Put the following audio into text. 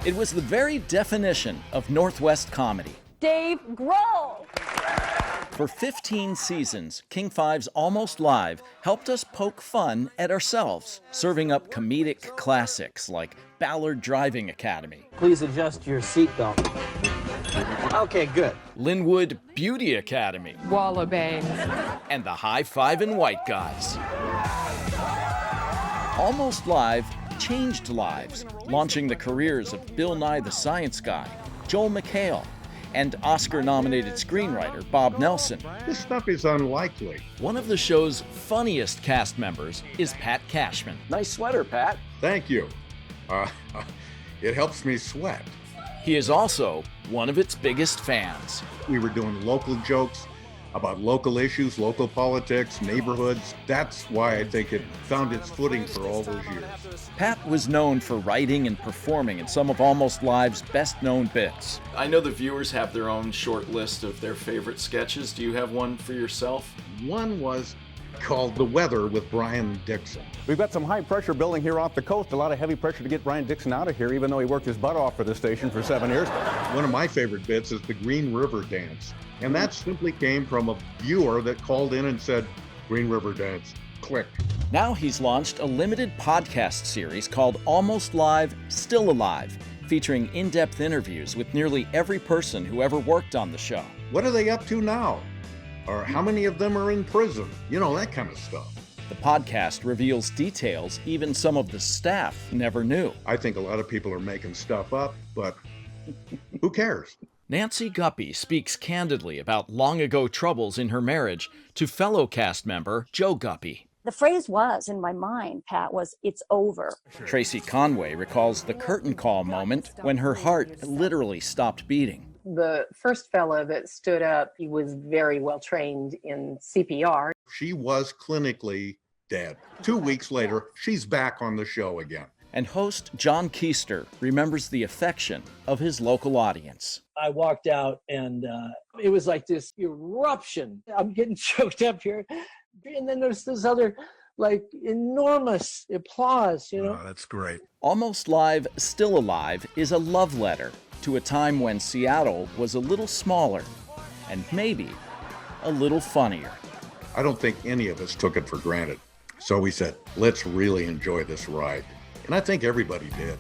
It was the very definition of Northwest comedy. Dave Grohl. For 15 seasons, King 5's Almost Live helped us poke fun at ourselves, serving up comedic classics like Ballard Driving Academy. Please adjust your seatbelt. Okay, good. Linwood Beauty Academy. Wall of Bangs. And the High Five and White Guys. Almost Live changed lives, launching the careers of Bill Nye the Science Guy, Joel McHale, and Oscar-nominated screenwriter Bob Nelson. This stuff is unlikely. One of the show's funniest cast members is Pat Cashman. Nice sweater, Pat. Thank you. It helps me sweat. He is also one of its biggest fans. We were doing local jokes about local issues, local politics, neighborhoods. That's why I think it found its footing for all those years. Pat was known for writing and performing in some of Almost Live's best-known bits. I know the viewers have their own short list of their favorite sketches. Do you have one for yourself? One was called The Weather with Brian Dixon. We've got some high pressure building here off the coast, a lot of heavy pressure to get Brian Dixon out of here, even though he worked his butt off for the station for 7 years. One of my favorite bits is the Green River Dance. And that simply came from a viewer that called in and said, Green River Dance, click. Now he's launched a limited podcast series called Almost Live, Still Alive, featuring in-depth interviews with nearly every person who ever worked on the show. What are they up to now? Or how many of them are in prison? You know, that kind of stuff. The podcast reveals details even some of the staff never knew. I think a lot of people are making stuff up, but who cares? Nancy Guppy speaks candidly about long-ago troubles in her marriage to fellow cast member Joe Guppy. The phrase was, in my mind, Pat, was, "It's over." Tracy Conway recalls the curtain call moment when her heart literally stopped beating. The first fellow that stood up, he was very well trained in CPR. She was clinically dead. 2 weeks later, she's back on the show again. And host John Keister remembers the affection of his local audience. I walked out and it was like this eruption. I'm getting choked up here. And then there's this other like enormous applause, you know. Oh, that's great. Almost Live, Still Alive is a love letter to a time when Seattle was a little smaller and maybe a little funnier. I don't think any of us took it for granted. So we said, let's really enjoy this ride. And I think everybody did.